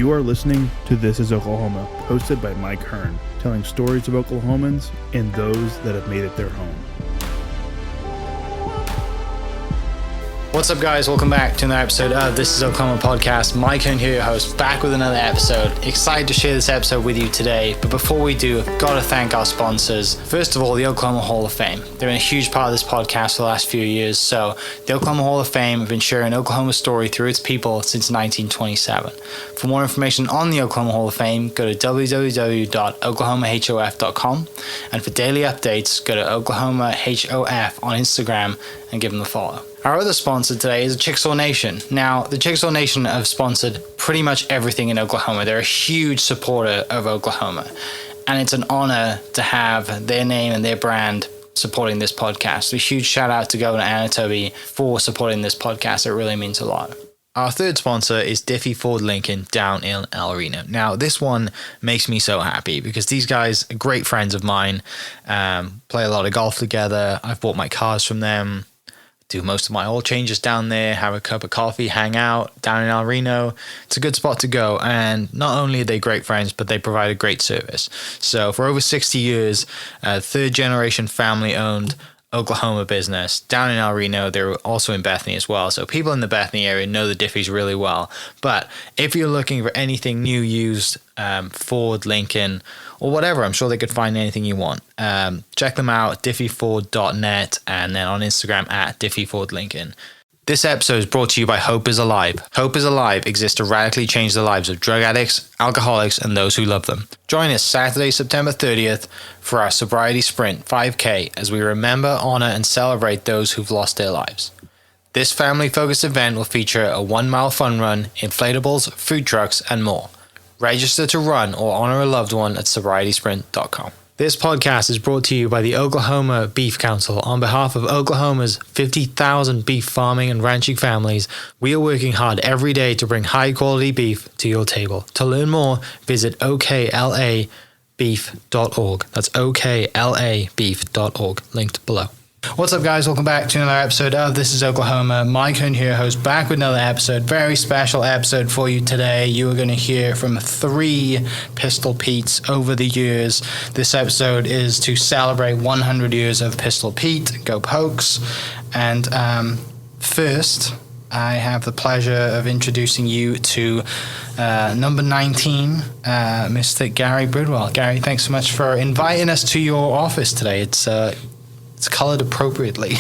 You are listening to This is Oklahoma, hosted by Mike Hearn, telling stories of Oklahomans and those that have made it their home. What's up, guys? Welcome back to another episode of This is Oklahoma Podcast. Mike Hearn here, your host, back with another episode. Excited to share this episode with you today, but before we do, I've got to thank our sponsors. First of all, the Oklahoma Hall of Fame. They've been a huge part of this podcast for the last few years. So the Oklahoma Hall of Fame have been sharing Oklahoma's story through its people since 1927. For more information on the Oklahoma Hall of Fame, go to www.oklahomahof.com. And for daily updates, go to oklahomahof on Instagram and give them a follow. Our other sponsor today is the Chickasaw Nation. Now, the Chickasaw Nation have sponsored pretty much everything in Oklahoma. They're a huge supporter of Oklahoma, and it's an honor to have their name and their brand supporting this podcast. A huge shout out to Governor Anatobi for supporting this podcast. It really means a lot. Our third sponsor is Diffie Ford Lincoln down in El Reno. Now, this one makes me so happy because these guys are great friends of mine, play a lot of golf together. I've bought my cars from them, do most of my oil changes down there, have a cup of coffee, hang out down in El Reno. It's a good spot to go. And not only are they great friends, but they provide a great service. So for over 60 years, third generation family owned Oklahoma business down in El Reno. They're also in Bethany as well. So people in the Bethany area know the Diffies really well. But if you're looking for anything new, used, Ford, Lincoln, or whatever, I'm sure they could find anything you want. Check them out, diffieford.net, and then on Instagram at diffiefordlincoln. This episode is brought to you by Hope is Alive. Hope is Alive exists to radically change the lives of drug addicts, alcoholics, and those who love them. Join us Saturday, September 30th for our Sobriety Sprint 5K as we remember, honor, and celebrate those who've lost their lives. This family-focused event will feature a 1-mile fun run, inflatables, food trucks, and more. Register to run or honor a loved one at sobrietysprint.com. This podcast is brought to you by the Oklahoma Beef Council. On behalf of Oklahoma's 50,000 beef farming and ranching families, we are working hard every day to bring high-quality beef to your table. To learn more, visit oklabeef.org. That's oklabeef.org, linked below. What's up, guys? Welcome back to another episode of This is Oklahoma. Mike Hearn here, host, back with another episode. Very special episode for you today. You are going to hear from 3 Pistol Petes over the years. This episode is to celebrate 100 years of Pistol Pete. Go Pokes. And first, I have the pleasure of introducing you to number 19, Mr. Gary Bridwell. Gary, thanks so much for inviting us to your office today. It's colored appropriately.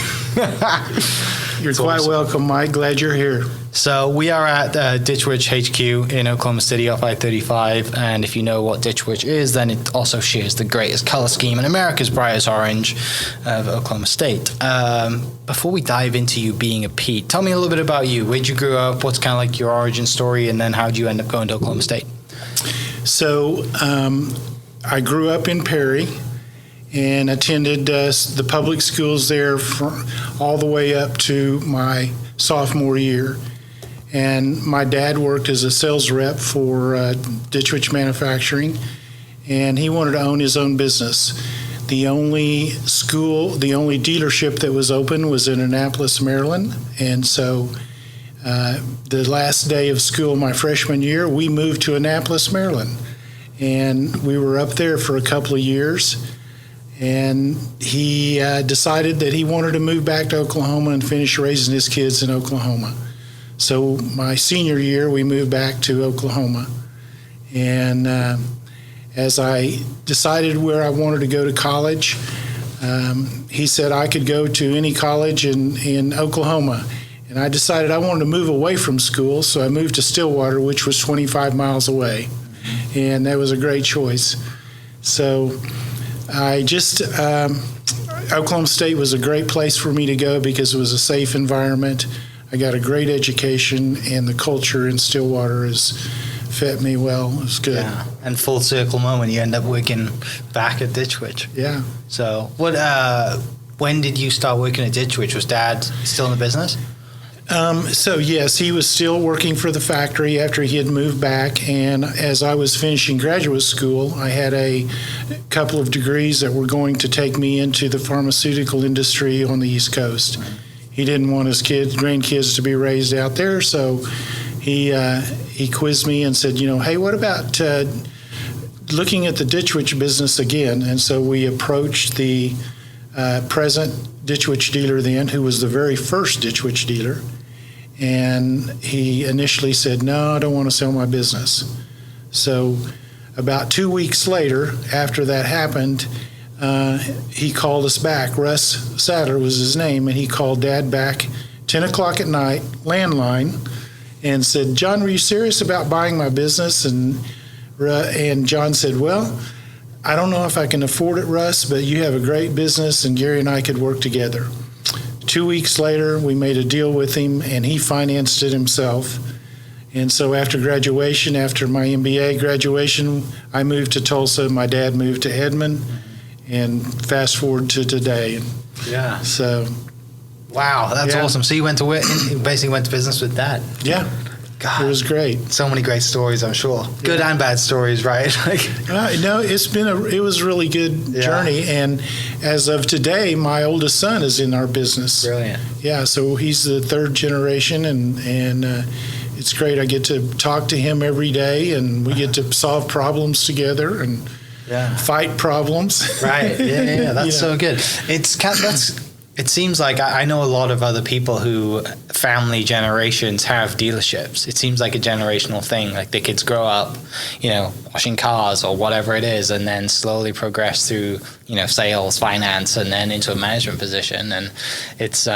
You're quite welcome, Mike. Glad you're here. So we are at Ditch Witch HQ in Oklahoma City off I-35. And if you know what Ditch Witch is, then it also shares the greatest color scheme in America's brightest orange of Oklahoma State. Before we dive into you being a Pete, tell me a little bit about you. Where'd you grow up? What's kind of like your origin story? And then how'd you end up going to Oklahoma State? So I grew up in Perry and attended the public schools there all the way up to my sophomore year. And my dad worked as a sales rep for Ditch Witch Manufacturing, and he wanted to own his own business. The only dealership that was open was in Annapolis, Maryland. And so the last day of school my freshman year, we moved to Annapolis, Maryland. And we were up there for a couple of years. And he decided that he wanted to move back to Oklahoma and finish raising his kids in Oklahoma. So my senior year, we moved back to Oklahoma. And as I decided where I wanted to go to college, he said I could go to any college in Oklahoma. And I decided I wanted to move away from school, so I moved to Stillwater, which was 25 miles away. And that was a great choice. So Oklahoma State was a great place for me to go because it was a safe environment. I got a great education, and the culture in Stillwater has fit me well. It was good. Yeah, and full circle moment, you end up working back at Ditch Witch. Yeah. So when did you start working at Ditch Witch? Was Dad still in the business? So yes, he was still working for the factory after he had moved back, and as I was finishing graduate school, I had a couple of degrees that were going to take me into the pharmaceutical industry on the East Coast. He didn't want his grandkids to be raised out there, so he he quizzed me and said, hey, what about looking at the Ditch Witch business again? And so we approached the present Ditch Witch dealer then, who was the very first Ditch Witch dealer. And he initially said, no, I don't want to sell my business. So about 2 weeks later, after that happened, he called us back. Russ Sadler was his name, and he called Dad back 10 o'clock at night, landline, and said, John, were you serious about buying my business? And John said, well, I don't know if I can afford it, Russ, but you have a great business, and Gary and I could work together. 2 weeks later, we made a deal with him, and he financed it himself. And so after graduation, after my MBA graduation, I moved to Tulsa. My dad moved to Edmond, and fast forward to today. Yeah. So. Wow, that's awesome. So you basically went to business with Dad. Yeah. God, it was great. So many great stories, I'm sure. Good and bad stories, right? No, it was a really good journey. And as of today, my oldest son is in our business. Brilliant. Yeah, so he's the third generation, and it's great. I get to talk to him every day, and we get to solve problems together and fight problems. Right. Yeah. That's so good. It seems like I know a lot of other people who family generations have dealerships. It seems like a generational thing. Like the kids grow up, washing cars or whatever it is, and then slowly progress through, sales, finance, and then into a management position. And it's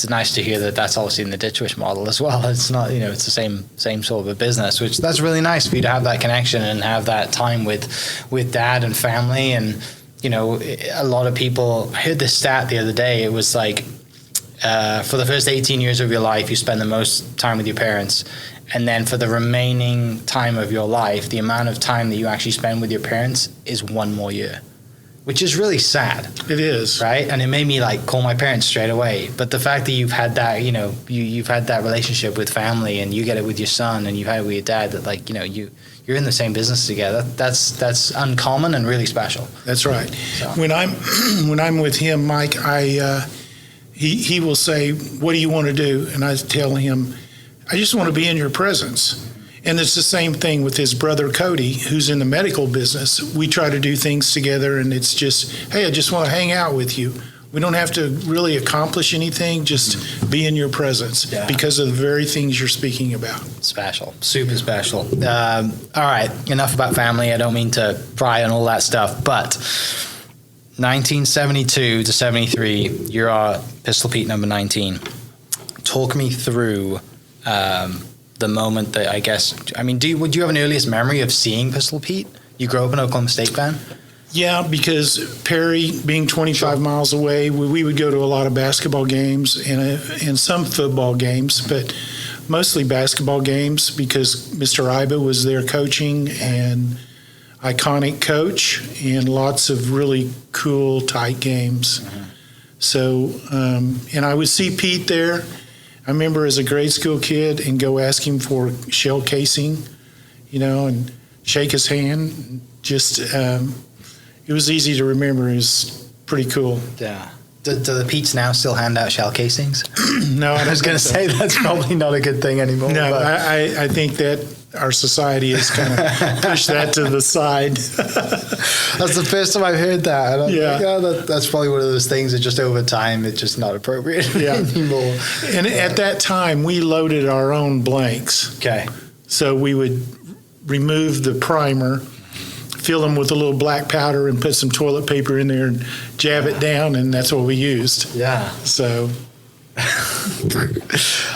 nice to hear that that's obviously in the Ditch Witch model as well. It's not, it's the same sort of a business, which that's really nice for you to have that connection and have that time with Dad and family. And a lot of people, I heard this stat the other day. It was like, for the first 18 years of your life, you spend the most time with your parents. And then for the remaining time of your life, the amount of time that you actually spend with your parents is one more year, which is really sad. It is. Right? And it made me call my parents straight away. But the fact that you've had that, you've had that relationship with family, and you get it with your son, and you've had it with your dad, that you're in the same business together. That's uncommon and really special. That's right. So. When I'm with him, Mike, he will say, "What do you want to do?" And I tell him, "I just want to be in your presence." And it's the same thing with his brother Cody, who's in the medical business. We try to do things together, and it's just, "Hey, I just want to hang out with you." We don't have to really accomplish anything, just be in your presence because of the very things you're speaking about. Special, super special. All right, enough about family. I don't mean to pry on all that stuff, but 1972 to 73, you're our Pistol Pete number 19. Talk me through the moment that would you have an earliest memory of seeing Pistol Pete? You grew up an Oklahoma State fan? Yeah, because Perry, being 25 miles away, we would go to a lot of basketball games and some football games, but mostly basketball games because Mr. Iba was there coaching, and iconic coach, and lots of really cool, tight games. Mm-hmm. So, and I would see Pete there. I remember as a grade school kid and go ask him for shell casing, and shake his hand. Just, it was easy to remember. It was pretty cool. Yeah. Do the Pete's now still hand out shell casings? No, I was going to say that's probably not a good thing anymore. No, I think that our society has kind of pushed that to the side. That's the first time I've heard that. And I'm that's probably one of those things that just over time it's just not appropriate anymore. And at that time, we loaded our own blanks. Okay. So we would remove the primer, fill them with a little black powder, and put some toilet paper in there and jab it down, and that's what we used. Yeah. So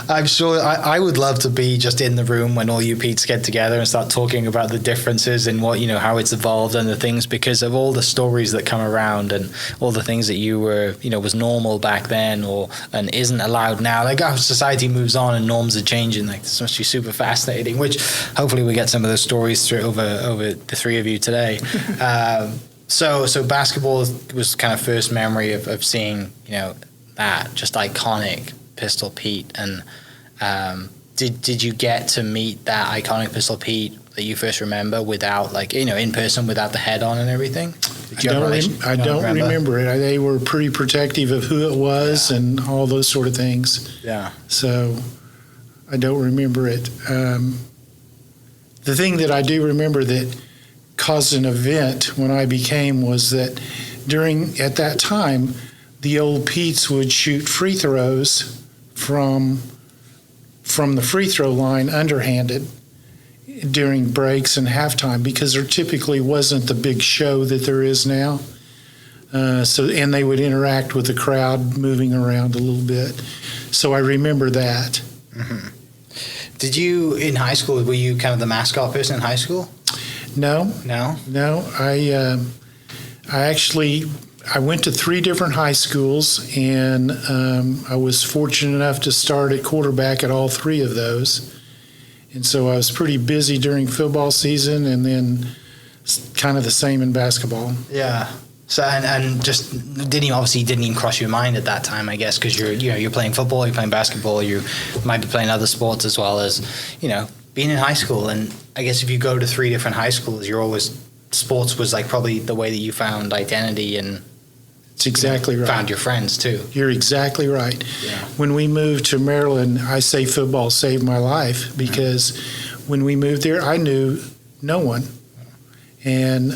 I'm sure I would love to be just in the room when all you Pete's get together and start talking about the differences in what, how it's evolved and the things, because of all the stories that come around and all the things that you were, was normal back then and isn't allowed now. Like our society moves on and norms are changing. Like this must be super fascinating, which hopefully we get some of those stories through over the three of you today. So basketball was kind of first memory of seeing, that just iconic Pistol Pete. And did you get to meet that iconic Pistol Pete that you first remember without, in person, without the head on and everything? I don't remember it. They were pretty protective of who it was and all those sort of things. Yeah. So I don't remember it. The thing that I do remember that caused an event when I became was that at that time, the old Petes would shoot free throws from the free throw line underhanded during breaks and halftime, because there typically wasn't the big show that there is now. And they would interact with the crowd moving around a little bit. So I remember that. Mm-hmm. Did you, in high school, were you kind of the mascot person in high school? No. I went to 3 different high schools, and I was fortunate enough to start at quarterback at all 3 of those. And so I was pretty busy during football season, and then kind of the same in basketball. Yeah. So and just didn't even cross your mind at that time, I guess, because you're playing football, you're playing basketball, you might be playing other sports as well as being in high school. And I guess if you go to 3 different high schools, sports was like probably the way that you found identity and. It's exactly right. Found your friends too. You're exactly right. Yeah. When we moved to Maryland, I say football saved my life, because when we moved there, I knew no one, and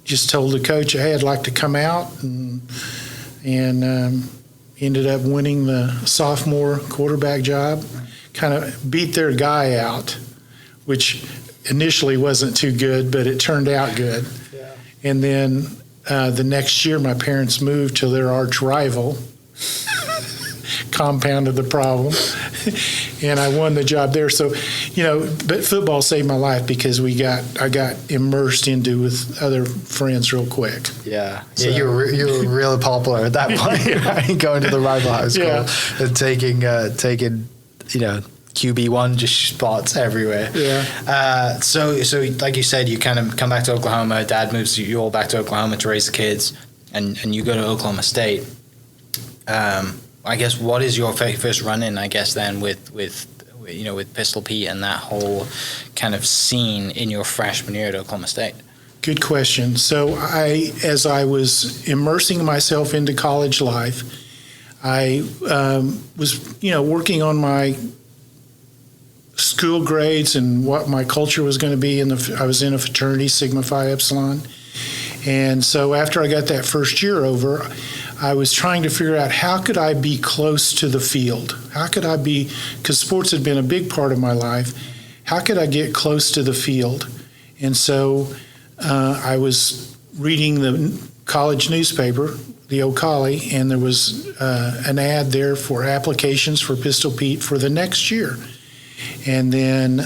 just told the coach, hey, I'd like to come out, and ended up winning the sophomore quarterback job. Kind of beat their guy out, which initially wasn't too good, but it turned out good. Yeah. And then the next year, my parents moved to their arch rival, compounded the problem, and I won the job there. So, but football saved my life, because I got immersed into with other friends real quick. Yeah, so, you were really popular at that point, right? Going to the rival high school and taking QB1 just spots everywhere. Yeah. So like you said, you kind of come back to Oklahoma. Dad moves you all back to Oklahoma to raise the kids, and you go to Oklahoma State. I guess what is your first run-in? I guess then with Pistol Pete and that whole kind of scene in your freshman year at Oklahoma State. Good question. So as I was immersing myself into college life, I was working on my school grades and what my culture was going to be. I was in a fraternity, Sigma Phi Epsilon. And so after I got that first year over, I was trying to figure out how could I be close to the field? How could I be, because sports had been a big part of my life, how could I get close to the field? And so I was reading the college newspaper, the O'Colly, and there was an ad there for applications for Pistol Pete for the next year. And then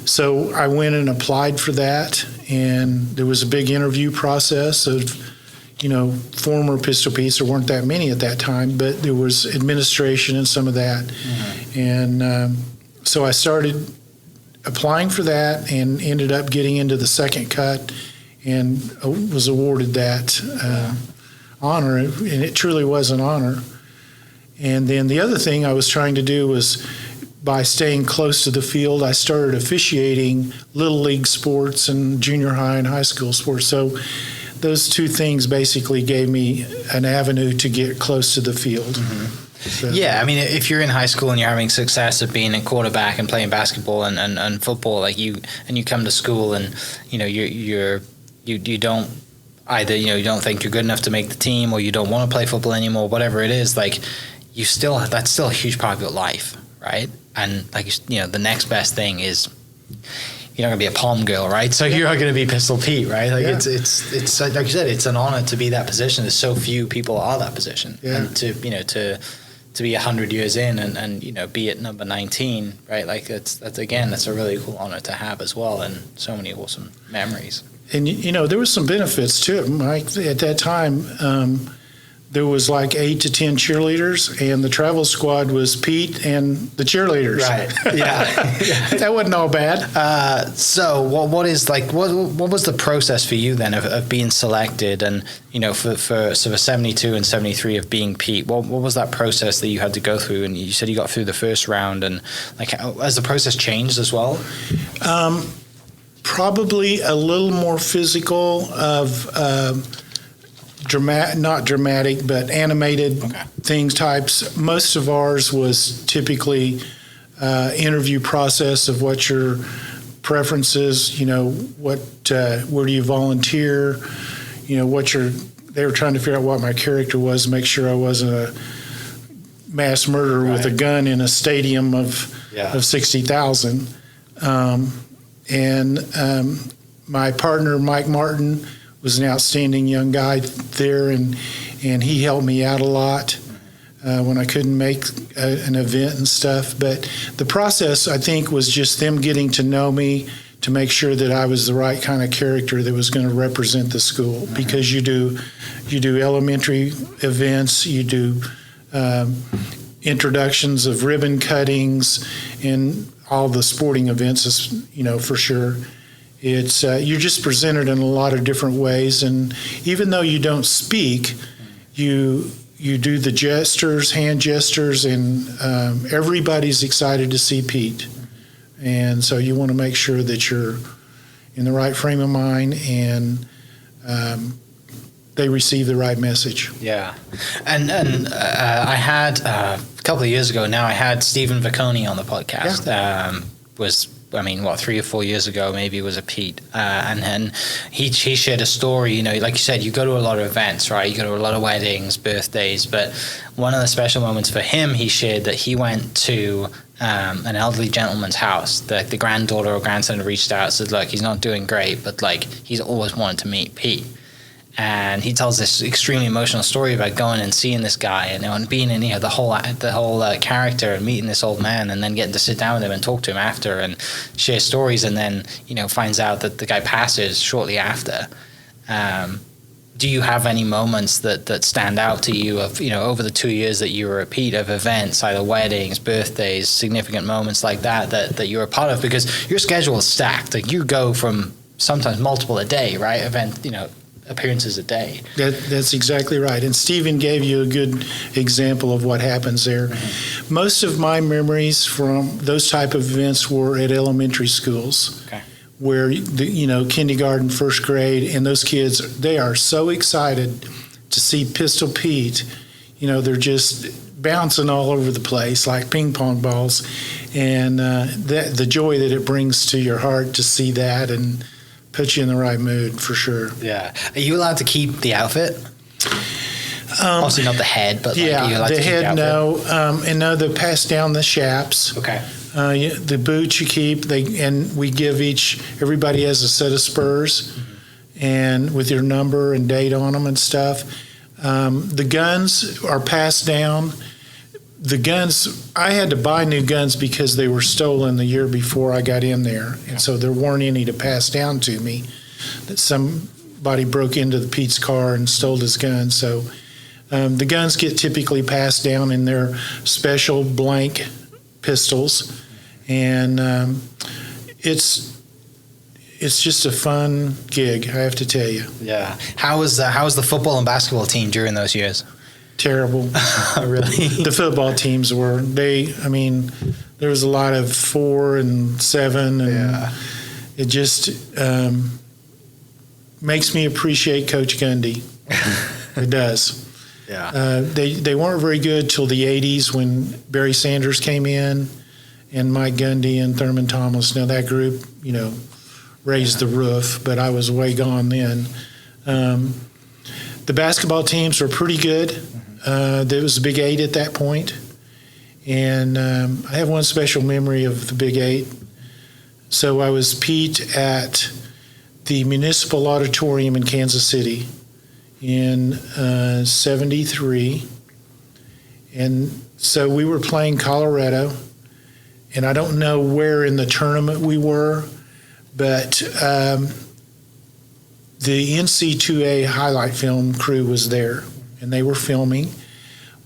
so I went and applied for that, and there was a big interview process of former Pistol Petes. There weren't that many at that time, but there was administration and some of that. Mm-hmm. And so I started applying for that and ended up getting into the second cut and was awarded that honor, and it truly was an honor. And then the other thing I was trying to do was, by staying close to the field, I started officiating little league sports and junior high and high school sports. So those 2 things basically gave me an avenue to get close to the field. Mm-hmm. So. Yeah, I mean, if you're in high school and you're having success of being a quarterback and playing basketball and football, you come to school and you don't either you don't think you're good enough to make the team, or you don't want to play football anymore, whatever it is, that's still a huge part of your life, right? And the next best thing is you're not gonna be a palm girl, right? So you're not gonna be Pistol Pete, right? It's like you said, it's an honor to be that position. There's so few people are that position, and to be 100 years in and be at number 19, right? That's a really cool honor to have as well, and so many awesome memories. And there was some benefits to it, Mike. At that time, there was 8 to 10 cheerleaders, and the travel squad was Pete and the cheerleaders. Right. Yeah. That wasn't all bad. So what was the process for you then of being selected, and for 72 and 73 of being Pete? What was that process that you had to go through? And you said you got through the first round, and has the process changed as well? Probably a little more physical of not dramatic, but animated Okay. things types. Most of ours was typically interview process of what your preferences, where do you volunteer, they were trying to figure out what my character was, make sure I wasn't a mass murderer with a gun in a stadium of 60,000. My partner, Mike Martin, was an outstanding young guy there, and he helped me out a lot when I couldn't make an event and stuff. But the process, I think, was just them getting to know me to make sure that I was the right kind of character that was going to represent the school. Because you do elementary events, you do introductions of ribbon cuttings, and all the sporting events, for sure. It's you're just presented in a lot of different ways, and even though you don't speak, you do the gestures, hand gestures, and everybody's excited to see Pete. And so you want to make sure that you're in the right frame of mind and they receive the right message. Yeah. And I had, a couple of years ago now, I had Stephen Vicconi on the podcast. Yeah. 3 or 4 years ago, maybe it was a Pete. And then he shared a story, like you said, you go to a lot of events, right? You go to a lot of weddings, birthdays, but one of the special moments for him, he shared that he went to an elderly gentleman's house. The granddaughter or grandson reached out and said, look, he's not doing great, but he's always wanted to meet Pete. And he tells this extremely emotional story about going and seeing this guy and being in the whole character and meeting this old man and then getting to sit down with him and talk to him after and share stories, and then finds out that the guy passes shortly after. Do you have any moments that stand out to you of over the 2 years that you were a Pete, of events, either weddings, birthdays, significant moments like that you were a part of? Because your schedule is stacked. You go from sometimes multiple a day, right? Appearances a day. That's exactly right. And Stephen gave you a good example of what happens there. Mm-hmm. Most of my memories from those type of events were at elementary schools, where kindergarten, first grade, and those kids, they are so excited to see Pistol Pete. They're just bouncing all over the place like ping pong balls, and the joy that it brings to your heart to see that and put you in the right mood, for sure. Yeah. Are you allowed to keep the outfit? Obviously not the head, but yeah, are you allowed the to keep head, the outfit? no. And no, they pass down the chaps. Okay. The boots you keep, and we give everybody has a set of spurs, and with your number and date on them and stuff. The guns are passed down. The guns, I had to buy new guns because they were stolen the year before I got in there. And so there weren't any to pass down to me. That somebody broke into Pete's car and stole his gun. So the guns get typically passed down in their special blank pistols. And it's just a fun gig, I have to tell you. Yeah. How was the football and basketball team during those years? Terrible. Really? The football teams were. There was a lot of 4 and 7, and it just makes me appreciate Coach Gundy. It does. Yeah. They weren't very good till the 80s when Barry Sanders came in and Mike Gundy and Thurman Thomas. Now that group, raised the roof, but I was way gone then. The basketball teams were pretty good. There was the Big 8 at that point. And I have one special memory of the Big 8. So I was Pete at the Municipal Auditorium in Kansas City in 73. And so we were playing Colorado. And I don't know where in the tournament we were, but the NC2A highlight film crew was there, and they were filming.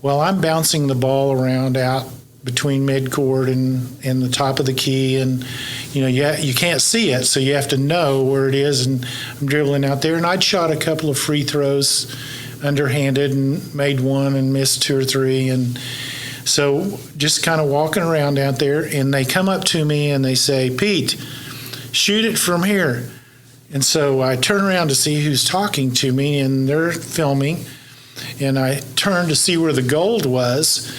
Well, I'm bouncing the ball around out between midcourt and the top of the key, and you can't see it, so you have to know where it is. And I'm dribbling out there, and I'd shot a couple of free throws underhanded and made one and missed 2 or 3, and so just kind of walking around out there, and they come up to me and they say, "Pete, shoot it from here." And so I turn around to see who's talking to me, and they're filming. And I turned to see where the gold was.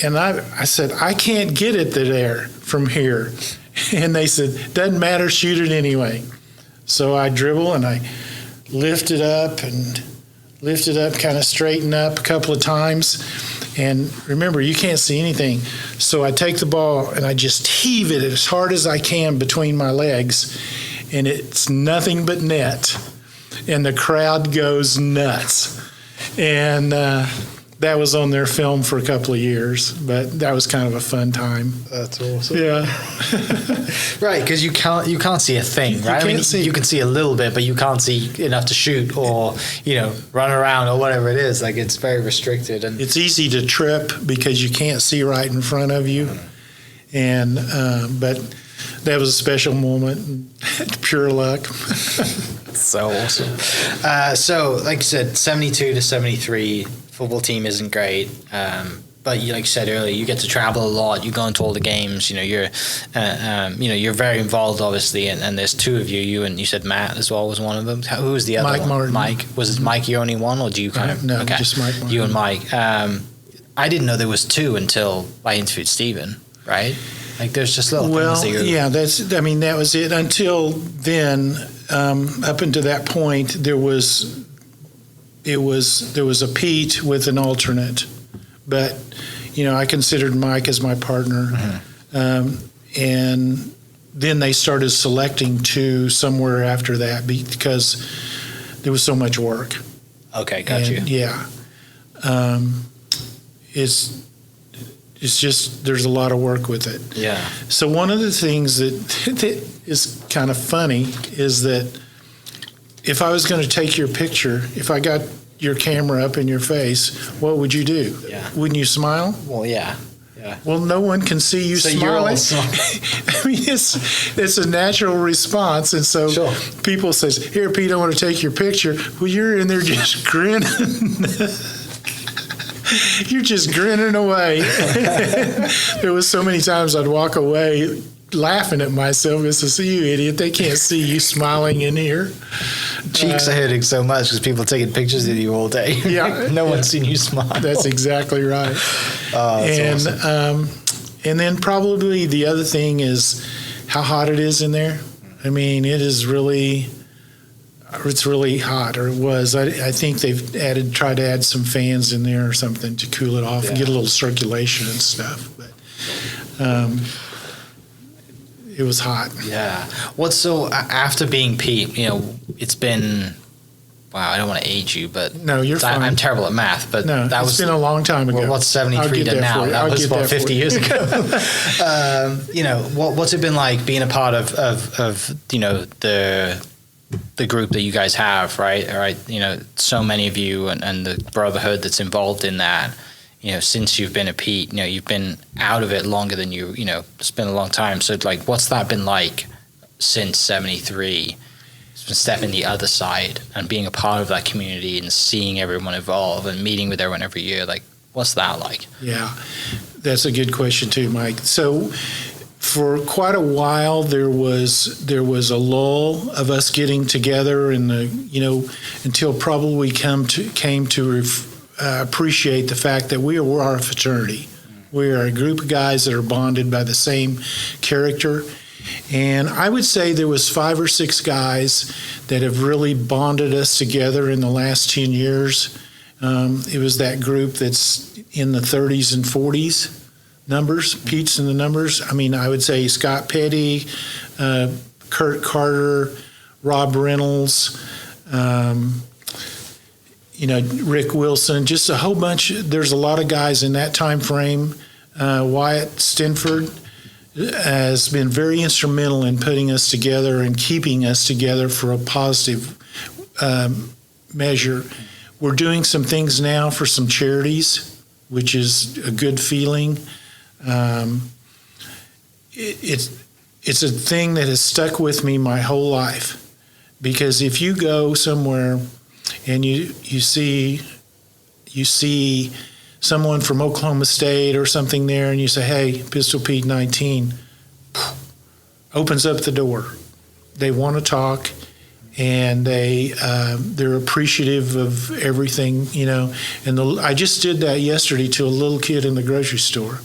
And I said, I can't get it there from here. And they said, doesn't matter, shoot it anyway. So I dribble and I lift it up, kind of straighten up a couple of times. And remember, you can't see anything. So I take the ball and I just heave it as hard as I can between my legs. And it's nothing but net. And the crowd goes nuts. And that was on their film for a couple of years, but that was kind of a fun time. That's awesome. Yeah. Right, because you can't see a thing, right? You can see a little bit, but you can't see enough to shoot or, run around or whatever it is. Like, it's very restricted. And it's easy to trip because you can't see right in front of you. And but that was a special moment, pure luck. So awesome. So, like you said, 72 to 73, football team isn't great. But like you said earlier, you get to travel a lot. You go into all the games. You're very involved, obviously. And there's two of you. You said Matt as well was one of them. Who was the other Mike one? Martin. Mike. Was it Mike your only one, or do you kind of? No, okay. just Mike Martin. You and Mike. I didn't know there was two until I interviewed Stephen. Right. Like, there's just little things that you're... that was it. Until then, up until that point, there was a Pete with an alternate, but I considered Mike as my partner, and then they started selecting two somewhere after that because there was so much work. Okay, got you. Yeah, it's just there's a lot of work with it. Yeah. So one of the things that is kind of funny is that if I was going to take your picture, if I got your camera up in your face, what would you do? Yeah. Wouldn't you smile? Well, yeah. Yeah. Well, no one can see you smiling. I mean, it's a natural response, and so people says, "Here, Pete, I want to take your picture." Well, you're in there just grinning. You're just grinning away. There was so many times I'd walk away laughing at myself. This is you idiot. They can't see you smiling in here. Cheeks are hurting so much because people are taking pictures of you all day. Yeah. No one's seen you smile. That's exactly right. That's awesome. And then probably the other thing is how hot it is in there. I mean, it's really hot, or it was. I think they've tried to add some fans in there or something to cool it off and get a little circulation and stuff. But it was hot. Yeah. So after being Pete, it's been, wow, I don't want to age you, but no, you're fine. I'm terrible at math, but it's been a long time ago. Well, what's 73 to now? That was about 50 years ago. What's it been like being a part of the group that you guys have, right? All right, so many of you and the brotherhood that's involved in that. Since you've been a Pete, you've been out of it longer than it's been a long time. So, like, what's that been like since 73? Stepping the other side and being a part of that community and seeing everyone evolve and meeting with everyone every year. Like, what's that like? Yeah, that's a good question too, Mike. So, for quite a while, there was a lull of us getting together, and until probably we came to appreciate the fact that we are a fraternity. We are a group of guys that are bonded by the same character. And I would say there was 5 or 6 guys that have really bonded us together in the last 10 years. It was that group that's in the 30s and 40s numbers, Pete's in the numbers. I mean, I would say Scott Petty, Kurt Carter, Rob Reynolds, Rick Wilson, just a whole bunch. There's a lot of guys in that time frame. Wyatt Stenford has been very instrumental in putting us together and keeping us together for a positive measure. We're doing some things now for some charities, which is a good feeling. It's a thing that has stuck with me my whole life, because if you go somewhere and you see someone from Oklahoma State or something there, and you say, "Hey, Pistol Pete 19," opens up the door. They want to talk, and they're appreciative of everything, And I just did that yesterday to a little kid in the grocery store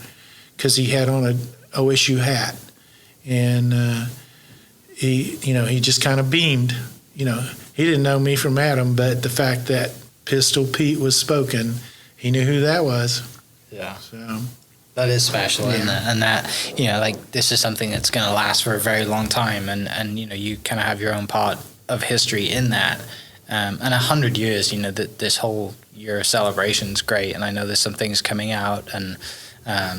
because he had on a OSU hat, and he just kind of beamed. He didn't know me from Adam, but the fact that Pistol Pete was spoken, he knew who that was. Yeah. So that is special, and that like this is something that's going to last for a very long time, and you kind of have your own part of history in that, and 100 years. That this whole year celebration is great, and I know there's some things coming out and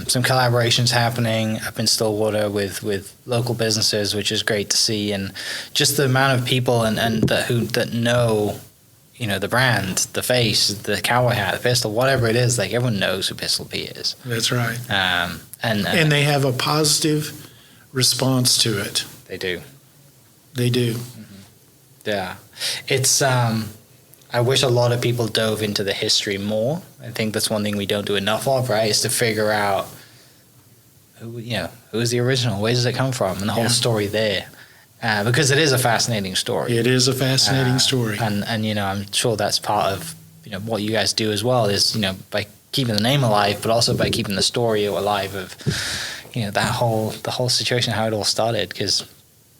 some collaborations happening up in Stillwater with local businesses, which is great to see, and just the amount of people and that know. The brand, the face, the cowboy hat, the pistol, whatever it is, like everyone knows who Pistol Pete is. That's right. And they have a positive response to it. They do. They do. Mm-hmm. Yeah. It's, I wish a lot of people dove into the history more. I think that's one thing we don't do enough of, right? Is to figure out who's the original, where does it come from, and the whole story there. Because it is a fascinating story. It is a fascinating story. And I'm sure that's part of, what you guys do as well is, by keeping the name alive, but also by keeping the story alive of, the whole situation, how it all started, because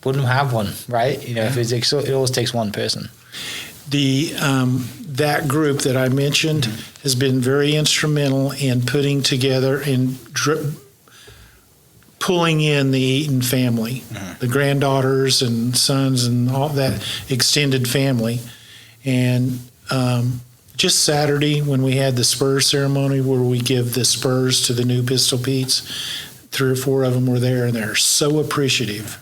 wouldn't have one, right? If it always takes one person. That group that I mentioned has been very instrumental in putting together and pulling in the Eaton family, the granddaughters and sons and all that extended family. And just Saturday when we had the spurs ceremony where we give the spurs to the new Pistol Petes, 3 or 4 of them were there, and they're so appreciative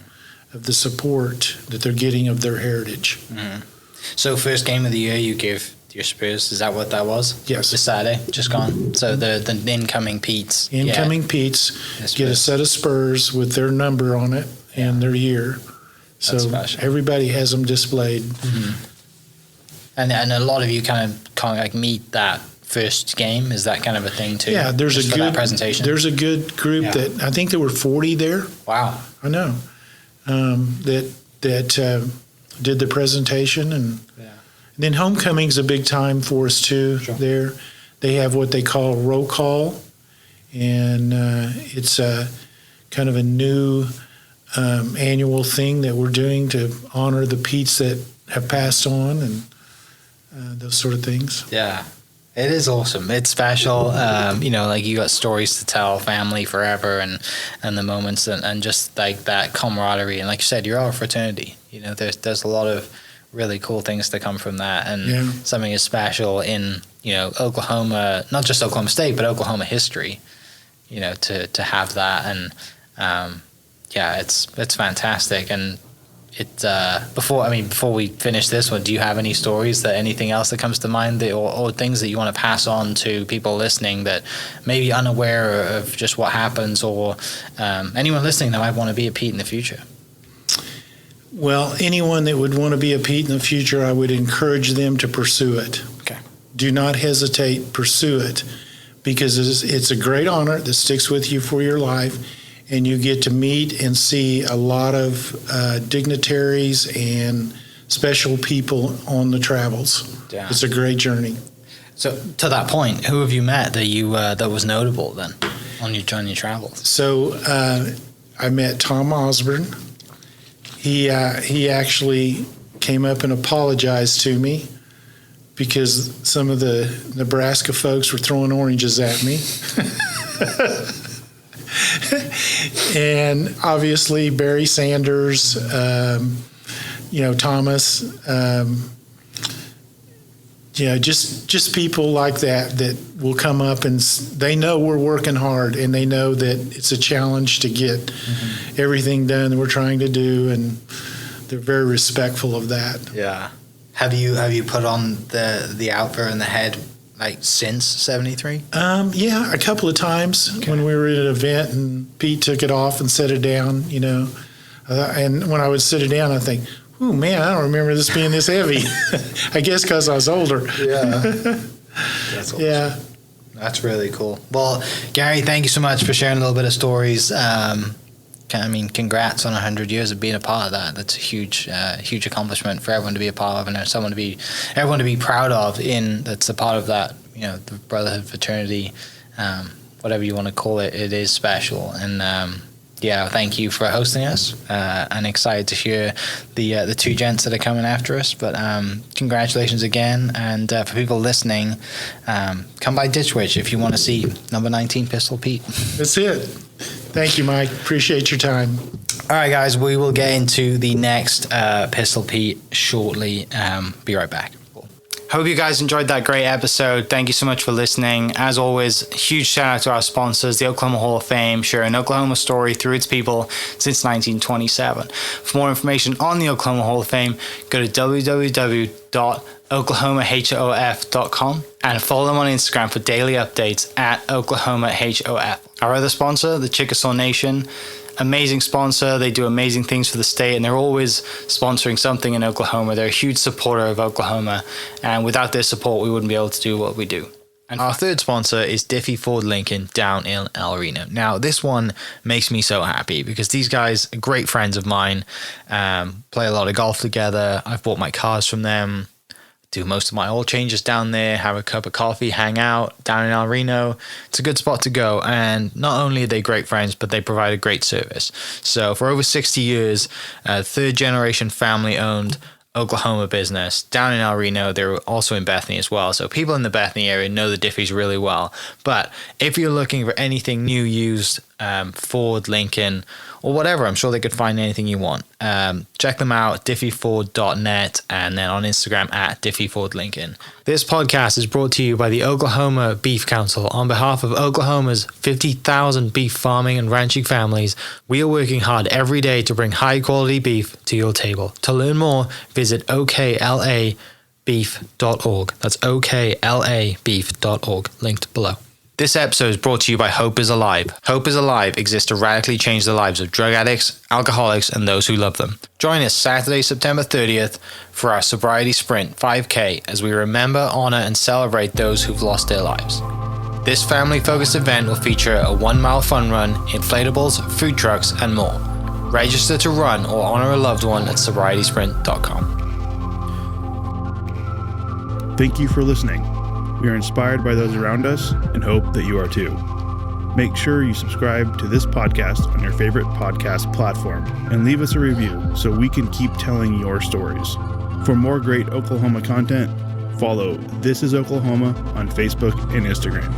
of the support that they're getting of their heritage. Mm-hmm. So first game of the year you give your spurs, is that what that was? Yes. This Saturday, just gone. So the incoming Petes. Petes get a set of spurs with their number on it and their year. So everybody has them displayed. Mm-hmm. And a lot of you kind of like meet that first game. Is that kind of a thing too? Yeah, there's a good presentation. There's a good group that I think there were 40 there. Wow. I know that did the presentation, and then homecoming's a big time for us too. Sure. There, they have what they call roll call, and it's a kind of a new annual thing that we're doing to honor the Petes that have passed on and those sort of things. Yeah. It is awesome. It's special. Like you got stories to tell, family forever, and the moments and just like that camaraderie. And like you said, you're all a fraternity. There's a lot of really cool things to come from that, and something is special in Oklahoma, not just Oklahoma State, but Oklahoma history. To have that, and it's fantastic. And it before we finish this one, do you have any stories anything else that comes to mind or things that you want to pass on to people listening that may be unaware of just what happens, or anyone listening that might want to be a Pete in the future? Well, anyone that would want to be a Pete in the future, I would encourage them to pursue it. Okay. Do not hesitate, pursue it, because it's a great honor that sticks with you for your life, and you get to meet and see a lot of dignitaries and special people on the travels. Yeah. It's a great journey. So to that point, who have you met that you that was notable then on your travels? So I met Tom Osborne. He actually came up and apologized to me because some of the Nebraska folks were throwing oranges at me. And obviously Barry Sanders, Thomas, just people like that will come up, and they know we're working hard, and they know that it's a challenge to get everything done that we're trying to do, and they're very respectful of that. Yeah. Have you put on the outfit and the head like since '73? Yeah, a couple of times when we were at an event and Pete took it off and set it down, and when I would sit it down, I think, "Ooh, man, I don't remember this being this heavy." I guess because I was older. Yeah. That's awesome. Yeah. That's really cool. Well, Gary, thank you so much for sharing a little bit of stories. congrats on 100 years of being a part of that. That's a huge accomplishment for everyone to be a part of, and everyone to be proud of. That's a part of that. The brotherhood, fraternity, whatever you want to call it. It is special, and thank you for hosting us. And excited to hear the two gents that are coming after us. But congratulations again, and for people listening, come by Ditch Witch if you want to see number 19 Pistol Pete. That's it. Thank you, Mike. Appreciate your time. All right, guys, we will get into the next Pistol Pete shortly. Be right back. Hope you guys enjoyed that great episode. Thank you so much for listening. As always, huge shout out to our sponsors, the Oklahoma Hall of Fame, sharing Oklahoma story through its people since 1927. For more information on the Oklahoma Hall of Fame, go to www.oklahomahof.com and follow them on Instagram for daily updates at oklahomahof. Our other sponsor, the Chickasaw Nation, amazing sponsor. They do amazing things for the state, and they're always sponsoring something in Oklahoma. They're a huge supporter of Oklahoma, and without their support, we wouldn't be able to do what we do. And our third sponsor is Diffie Ford Lincoln down in El Reno. Now, this one makes me so happy because these guys are great friends of mine, play a lot of golf together. I've bought my cars from them, do most of my oil changes down there, have a cup of coffee, hang out down in El Reno. It's a good spot to go. And not only are they great friends, but they provide a great service. So for over 60 years, third generation family owned Oklahoma business down in El Reno. They're also in Bethany as well. So people in the Bethany area know the Diffies really well. But if you're looking for anything new, used, Ford, Lincoln, or whatever, I'm sure they could find anything you want. Check them out, diffieford.net, and then on Instagram at diffiefordlincoln. This podcast is brought to you by the Oklahoma Beef Council. On behalf of Oklahoma's 50,000 beef farming and ranching families, we are working hard every day to bring high quality beef to your table. To learn more, visit oklabeef.org. That's oklabeef.org, linked below. This episode is brought to you by Hope is Alive. Hope is Alive exists to radically change the lives of drug addicts, alcoholics, and those who love them. Join us Saturday, September 30th for our Sobriety Sprint 5K as we remember, honor, and celebrate those who've lost their lives. This family-focused event will feature a 1-mile fun run, inflatables, food trucks, and more. Register to run or honor a loved one at sobrietysprint.com. Thank you for listening. We are inspired by those around us and hope that you are too. Make sure you subscribe to this podcast on your favorite podcast platform and leave us a review so we can keep telling your stories. For more great Oklahoma content, follow This Is Oklahoma on Facebook and Instagram.